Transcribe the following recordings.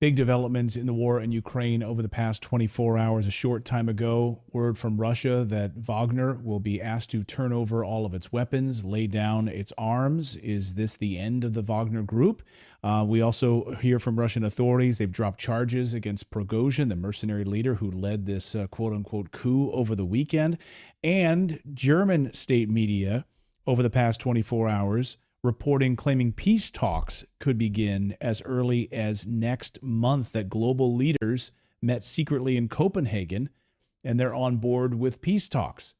Big developments in the war in Ukraine over the past 24 hours. A short time ago, word from Russia that Wagner will be asked to turn over all of its weapons, lay down its arms. Is this the end of the Wagner group? We also hear from Russian authorities they've dropped charges against Prigozhin, the mercenary leader who led this quote unquote coup over the weekend. And German state media over the past 24 hours reporting claiming peace talks could begin as early as next month, that global leaders met secretly in Copenhagen and they're on board with peace talks.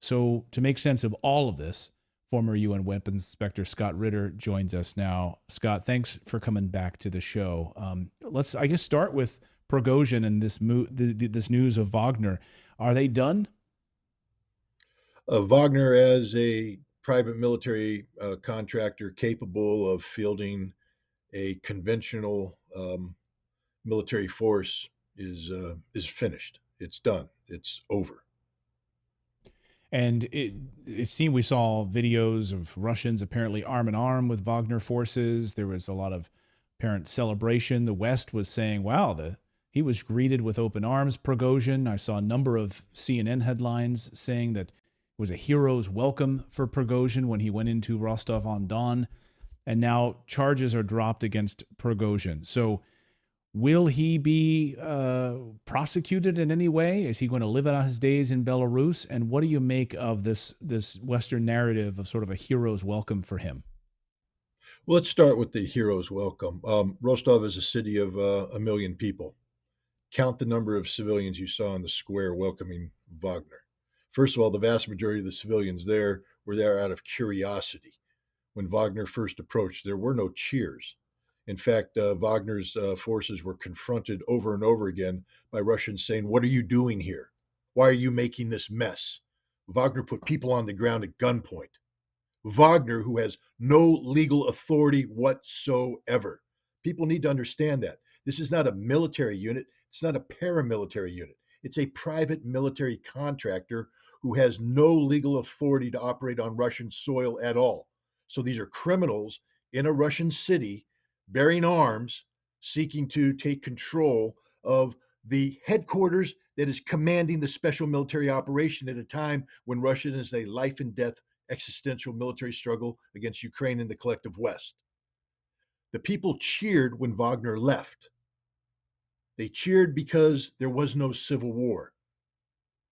So to make sense of all of this, former UN Weapons Inspector Scott Ritter joins us now. Scott, thanks for coming back to the show. Let's, I guess, start with Prigozhin and this news of Wagner. Are they done? Wagner as a private military contractor capable of fielding a conventional military force is finished. It's done. It's over. And it seemed we saw videos of Russians apparently arm in arm with Wagner forces. There was a lot of apparent celebration. The West was saying, wow, he was greeted with open arms, Prigozhin. I saw a number of CNN headlines saying that it was a hero's welcome for Prigozhin when he went into Rostov-on-Don. And now charges are dropped against Prigozhin. So will he be prosecuted in any way? Is he going to live out his days in Belarus? And what do you make of this Western narrative of sort of a hero's welcome for him? Well, let's start with the hero's welcome. Rostov is a city of 1 million people. Count the number of civilians you saw in the square welcoming Wagner. First of all, the vast majority of the civilians there were there out of curiosity. When Wagner first approached, there were no cheers. In fact, Wagner's forces were confronted over and over again by Russians saying, "What are you doing here? Why are you making this mess?" Wagner put people on the ground at gunpoint. Wagner, who has no legal authority whatsoever. People need to understand that. This is not a military unit. It's not a paramilitary unit. It's a private military contractor who has no legal authority to operate on Russian soil at all. So these are criminals in a Russian city bearing arms, seeking to take control of the headquarters that is commanding the special military operation at a time when Russia is a life and death existential military struggle against Ukraine and the collective West. The people cheered when Wagner left. They cheered because there was no civil war.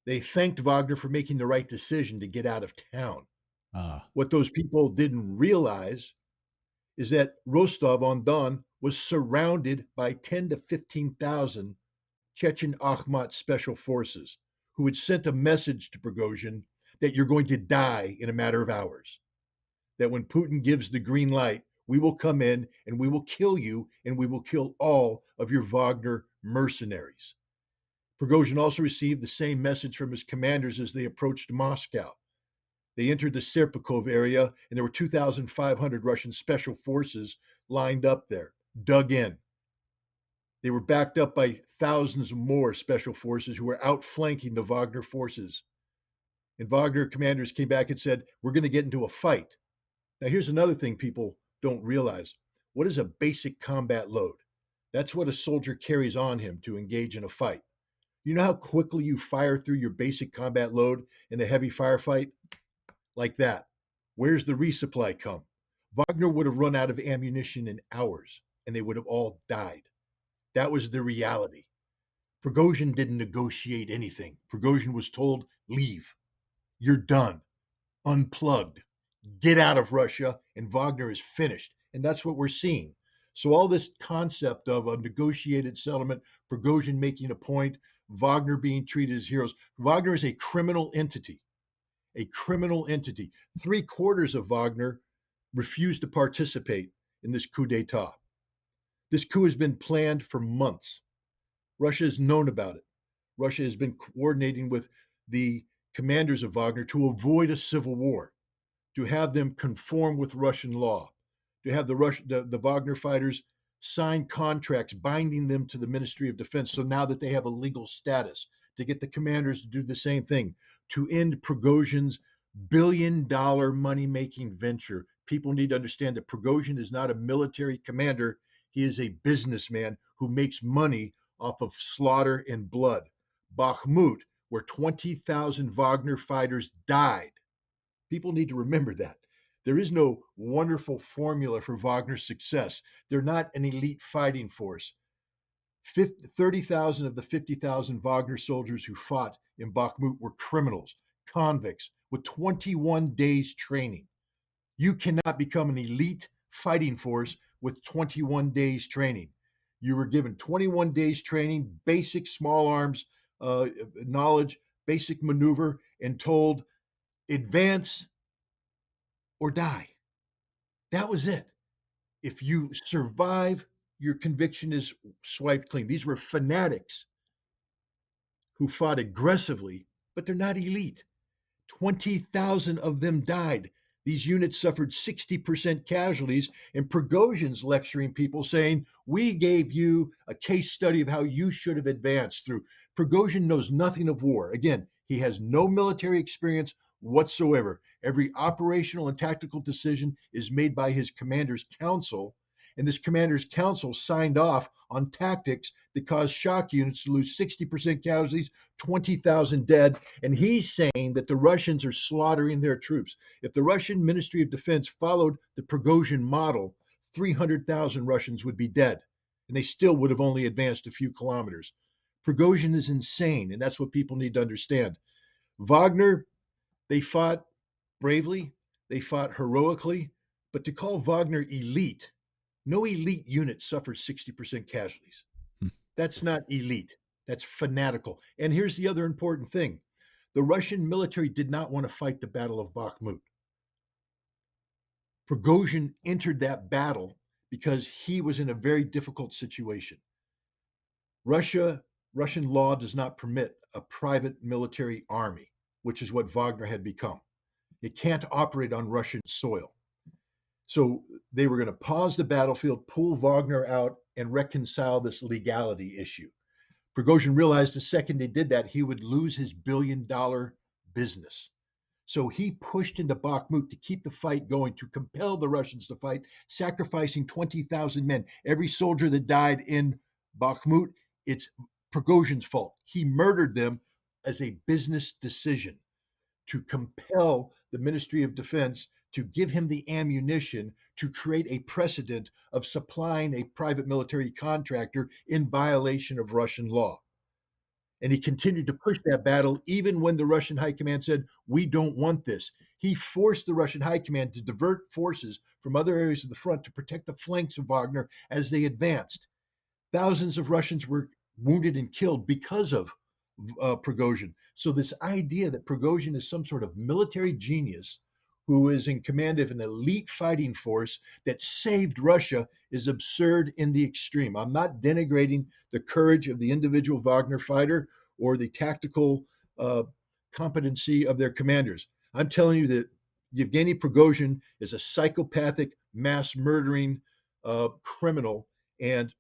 They thanked Wagner for making the right decision to get out of town. What those people didn't realize is that Rostov-on-Don was surrounded by 10 to 15,000 Chechen Akhmat special forces who had sent a message to Prigozhin that you're going to die in a matter of hours. That when Putin gives the green light, we will come in and we will kill you and we will kill all of your Wagner mercenaries. Prigozhin also received the same message from his commanders as they approached Moscow. They entered the Serpukov area, and there were 2,500 Russian special forces lined up there, dug in. They were backed up by thousands more special forces who were outflanking the Wagner forces. And Wagner commanders came back and said, "We're going to get into a fight." Now, here's another thing people don't realize. What is a basic combat load? That's what a soldier carries on him to engage in a fight. You know how quickly you fire through your basic combat load in a heavy firefight? Like that. Where's the resupply come? Wagner would have run out of ammunition in hours, and they would have all died. That was the reality. Prigozhin didn't negotiate anything. Prigozhin was told, leave. You're done. Unplugged. Get out of Russia, and Wagner is finished. And that's what we're seeing. So all this concept of a negotiated settlement, Prigozhin making a point, Wagner being treated as heroes. Wagner is a criminal entity. A criminal entity. 3/4 of Wagner refused to participate in this coup d'etat. This coup has been planned for months. Russia has known about it. Russia has been coordinating with the commanders of Wagner to avoid a civil war, to have them conform with Russian law, to have the Wagner fighters sign contracts binding them to the Ministry of Defense. So now that they have a legal status, to get the commanders to do the same thing, to end Prigozhin's billion-dollar money-making venture. People need to understand that Prigozhin is not a military commander. He is a businessman who makes money off of slaughter and blood. Bakhmut, where 20,000 Wagner fighters died. People need to remember that. There is no wonderful formula for Wagner's success. They're not an elite fighting force. 30,000 of the 50,000 Wagner soldiers who fought in Bakhmut were criminals, convicts, with 21 days training. You cannot become an elite fighting force with 21 days training. You were given 21 days training, basic small arms knowledge, basic maneuver, and told advance or die. That was it. If you survive, your conviction is swiped clean. These were fanatics who fought aggressively, but they're not elite. 20,000 of them died. These units suffered 60% casualties, and Prigozhin's lecturing people saying, we gave you a case study of how you should have advanced through. Prigozhin knows nothing of war. Again, he has no military experience whatsoever. Every operational and tactical decision is made by his commander's council, and this commander's council signed off on tactics that caused shock units to lose 60% casualties, 20,000 dead, and he's saying that the Russians are slaughtering their troops. If the Russian Ministry of Defense followed the Prigozhin model, 300,000 Russians would be dead, and they still would have only advanced a few kilometers. Prigozhin is insane, and that's what people need to understand. Wagner, they fought bravely, they fought heroically, but to call Wagner elite, no elite unit suffers 60% casualties. That's not elite. That's fanatical. And here's the other important thing. The Russian military did not want to fight the Battle of Bakhmut. Prigozhin entered that battle because he was in a very difficult situation. Russian law does not permit a private military army, which is what Wagner had become. It can't operate on Russian soil. So they were going to pause the battlefield, pull Wagner out, and reconcile this legality issue. Prigozhin realized the second they did that, he would lose his billion-dollar business. So he pushed into Bakhmut to keep the fight going, to compel the Russians to fight, sacrificing 20,000 men. Every soldier that died in Bakhmut, it's Prigozhin's fault. He murdered them as a business decision to compel the Ministry of Defense to give him the ammunition to create a precedent of supplying a private military contractor in violation of Russian law. And he continued to push that battle even when the Russian high command said, we don't want this. He forced the Russian high command to divert forces from other areas of the front to protect the flanks of Wagner as they advanced. Thousands of Russians were wounded and killed because of Prigozhin. So this idea that Prigozhin is some sort of military genius who is in command of an elite fighting force that saved Russia is absurd in the extreme. I'm not denigrating the courage of the individual Wagner fighter or the tactical competency of their commanders. I'm telling you that Yevgeny Prigozhin is a psychopathic, mass murdering criminal, and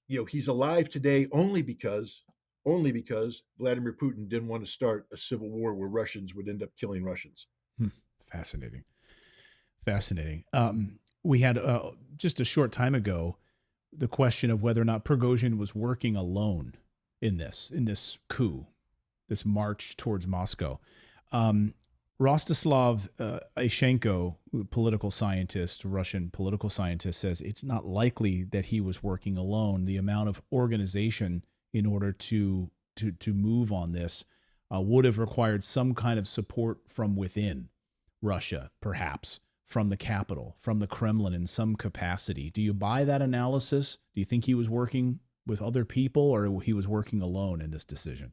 he's alive today only because Vladimir Putin didn't want to start a civil war where Russians would end up killing Russians. Fascinating. Fascinating. We had just a short time ago the question of whether or not Prigozhin was working alone in this coup, this march towards Moscow. Rostislav Ayshenko, political scientist, Russian political scientist, says it's not likely that he was working alone. The amount of organization in order to move on this would have required some kind of support from within Russia, perhaps from the capital, from the Kremlin in some capacity. Do you buy that analysis? Do you think he was working with other people, or he was working alone in this decision?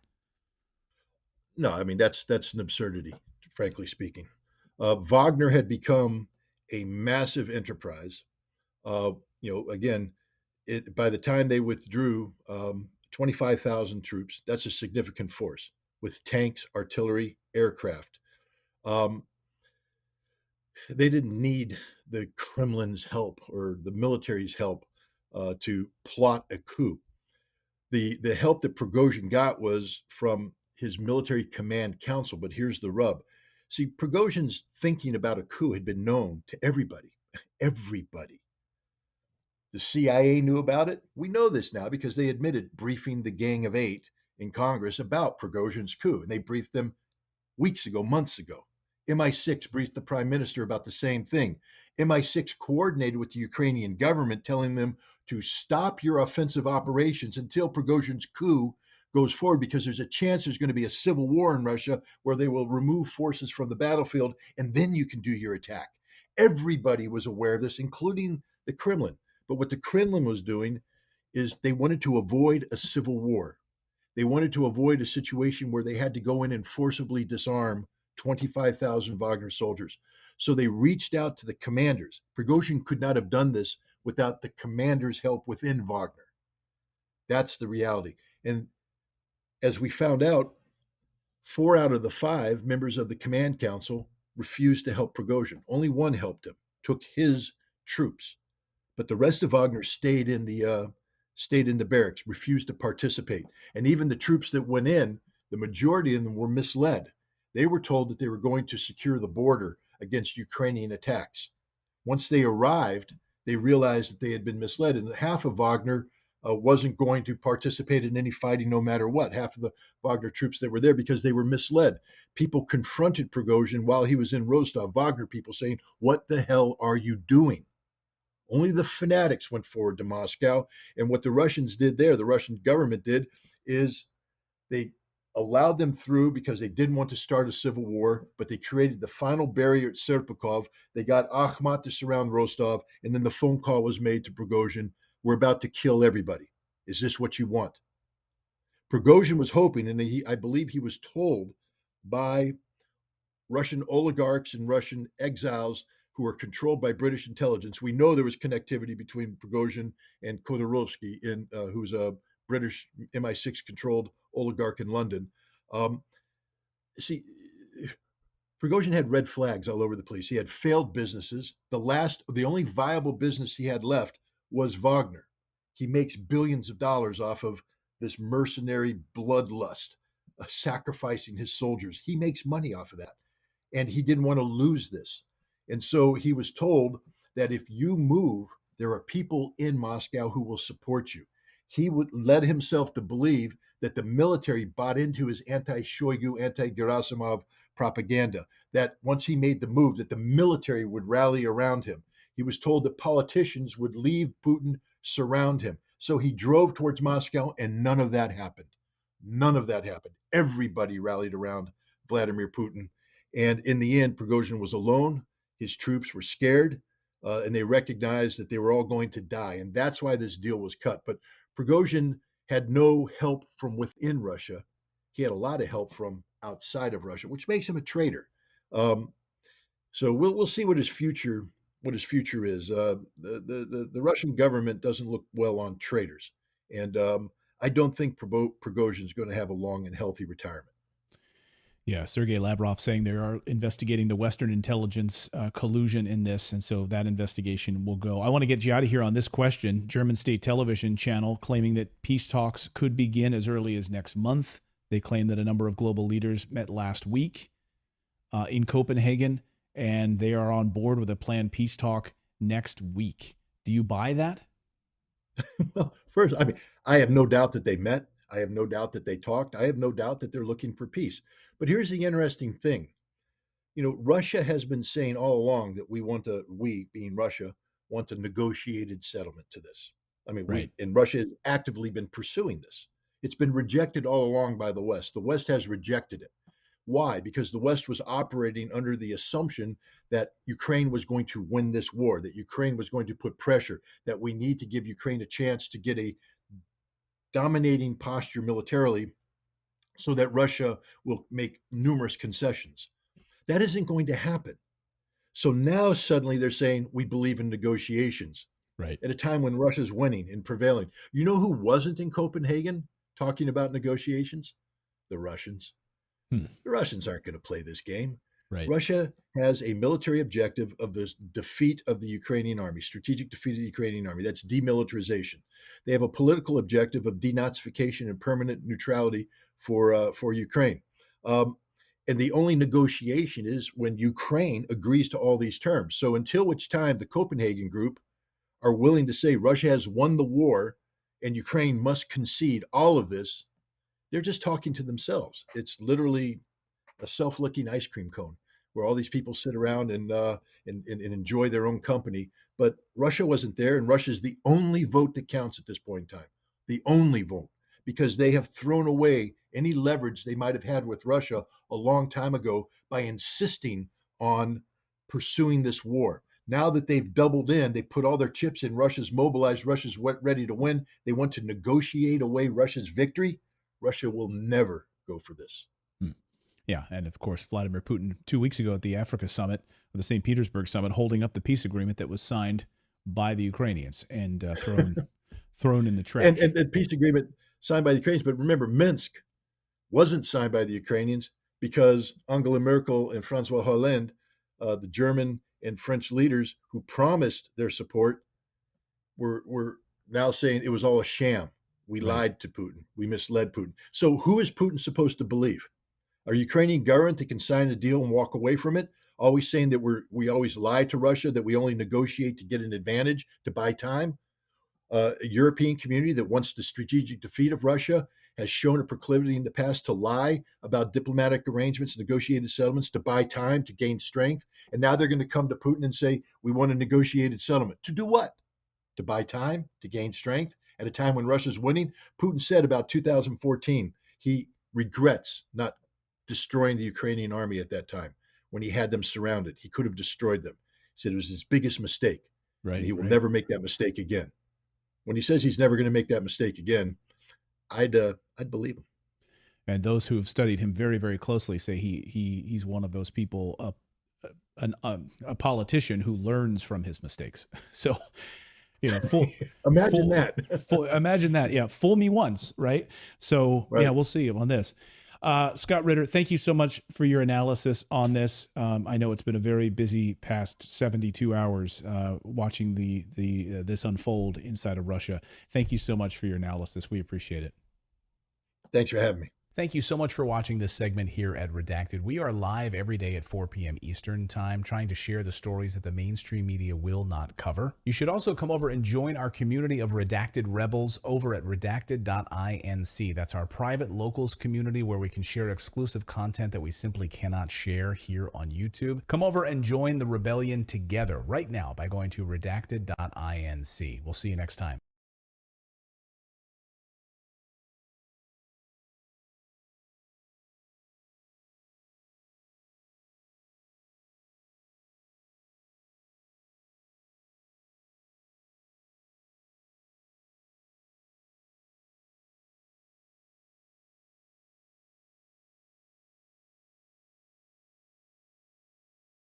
No, I mean that's an absurdity, frankly speaking. Wagner had become a massive enterprise. Again, by the time they withdrew, 25,000 troops. That's a significant force with tanks, artillery, aircraft. They didn't need the Kremlin's help or the military's help to plot a coup. The help that Prigozhin got was from his military command council. But here's the rub. See, Prigozhin's thinking about a coup had been known to everybody. Everybody. The CIA knew about it. We know this now because they admitted briefing the Gang of Eight in Congress about Prigozhin's coup, and they briefed them weeks ago, months ago. MI6 briefed the prime minister about the same thing. MI6 coordinated with the Ukrainian government, telling them to stop your offensive operations until Prigozhin's coup goes forward, because there's a chance there's going to be a civil war in Russia where they will remove forces from the battlefield, and then you can do your attack. Everybody was aware of this, including the Kremlin. But what the Kremlin was doing is they wanted to avoid a civil war. They wanted to avoid a situation where they had to go in and forcibly disarm 25,000 Wagner soldiers. So they reached out to the commanders. Prigozhin could not have done this without the commanders' help within Wagner. That's the reality. And as we found out, 4 out of the 5 members of the command council refused to help Prigozhin. Only one helped him, took his troops. But the rest of Wagner stayed in the barracks, refused to participate. And even the troops that went in, the majority of them were misled. They were told that they were going to secure the border against Ukrainian attacks. Once they arrived, they realized that they had been misled, and half of Wagner wasn't going to participate in any fighting no matter what. Half of the Wagner troops that were there, because they were misled. People confronted Prigozhin while he was in Rostov, Wagner people saying, "What the hell are you doing?" Only the fanatics went forward to Moscow. And what the Russians did there, the Russian government did, is they allowed them through because they didn't want to start a civil war, but they created the final barrier at Serpukhov. They got Akhmat to surround Rostov, and then the phone call was made to Prigozhin, "We're about to kill everybody. Is this what you want?" Prigozhin was hoping, and I believe he was told by Russian oligarchs and Russian exiles who were controlled by British intelligence. We know there was connectivity between Prigozhin and Khodorkovsky, who's a British MI6 controlled oligarch in London. Um, see, Prigozhin had red flags all over the place. He had failed businesses. The only viable business he had left was Wagner. He makes billions of dollars off of this mercenary bloodlust, sacrificing his soldiers. He makes money off of that, and he didn't want to lose this. And so he was told that if you move, there are people in Moscow who will support you. He would led himself to believe that the military bought into his anti-Shoigu, anti-Gerasimov propaganda, that once he made the move, that the military would rally around him. He was told that politicians would leave Putin, surround him. So he drove towards Moscow, and none of that happened. None of that happened. Everybody rallied around Vladimir Putin. And in the end, Prigozhin was alone. His troops were scared, and they recognized that they were all going to die. And that's why this deal was cut. But Prigozhin had no help from within Russia. He had a lot of help from outside of Russia, which makes him a traitor. So we'll see what his future is. The Russian government doesn't look well on traitors, and I don't think Prigozhin is going to have a long and healthy retirement. Yeah, Sergei Lavrov saying they are investigating the Western intelligence collusion in this, and so that investigation will go. I want to get you out of here on this question. German state television channel claiming that peace talks could begin as early as next month. They claim that a number of global leaders met last week in Copenhagen, and they are on board with a planned peace talk next week. Do you buy that? Well, first, I mean, I have no doubt that they met. I have no doubt that they talked. I have no doubt that they're looking for peace. But here's the interesting thing. Russia has been saying all along that we being Russia, want a negotiated settlement to this. I mean, Right. and Russia has actively been pursuing this. It's been rejected all along by the West. The West has rejected it. Why? Because the West was operating under the assumption that Ukraine was going to win this war, that Ukraine was going to put pressure, that we need to give Ukraine a chance to get a dominating posture militarily so that Russia will make numerous concessions. That isn't going to happen. So now suddenly they're saying we believe in negotiations Right. at a time when Russia's winning and prevailing. You know who wasn't in Copenhagen talking about negotiations? The Russians. Hmm. The Russians aren't going to play this game. Right. Russia has a military objective of the defeat of the Ukrainian army, strategic defeat of the Ukrainian army. That's demilitarization. They have a political objective of denazification and permanent neutrality for Ukraine. And the only negotiation is when Ukraine agrees to all these terms. So until which time the Copenhagen group are willing to say Russia has won the war and Ukraine must concede all of this, they're just talking to themselves. It's literally a self-licking ice cream cone where all these people sit around and enjoy their own company. But Russia wasn't there, and Russia is the only vote that counts at this point in time. The only vote, because they have thrown away any leverage they might have had with Russia a long time ago by insisting on pursuing this war. Now that they've doubled in, they put all their chips in. Russia's mobilized. Russia's ready to win. They want to negotiate away Russia's victory. Russia will never go for this. Yeah, and of course, Vladimir Putin 2 weeks ago at the Africa summit, or the St. Petersburg summit, holding up the peace agreement that was signed by the Ukrainians and thrown in the trash. And the peace agreement signed by the Ukrainians, but remember, Minsk wasn't signed by the Ukrainians because Angela Merkel and Francois Hollande, the German and French leaders who promised their support, were now saying it was all a sham. We lied to Putin. We misled Putin. So who is Putin supposed to believe? Are Ukrainian government that can sign a deal and walk away from it, always saying that we always lie to Russia, that we only negotiate to get an advantage, to buy time? A European community that wants the strategic defeat of Russia has shown a proclivity in the past to lie about diplomatic arrangements, negotiated settlements, to buy time, to gain strength. And now they're going to come to Putin and say, we want a negotiated settlement. To do what? To buy time, to gain strength at a time when Russia's winning? Putin said about 2014, he regrets not destroying the Ukrainian army at that time when he had them surrounded. He could have destroyed them. He said it was his biggest mistake. Right. And he will never make that mistake again. When he says he's never going to make that mistake again, I'd believe him. And those who have studied him very, very closely say he's one of those people, a politician who learns from his mistakes. So, imagine that. Imagine that. Yeah, fool me once, right? So yeah, we'll see on this. Scott Ritter, thank you so much for your analysis on this. I know it's been a very busy past 72 hours watching this unfold inside of Russia. Thank you so much for your analysis. We appreciate it. Thanks for having me. Thank you so much for watching this segment here at Redacted. We are live every day at 4 p.m. Eastern Time, trying to share the stories that the mainstream media will not cover. You should also come over and join our community of Redacted Rebels over at redacted.inc. That's our private locals community where we can share exclusive content that we simply cannot share here on YouTube. Come over and join the rebellion together right now by going to redacted.inc. We'll see you next time.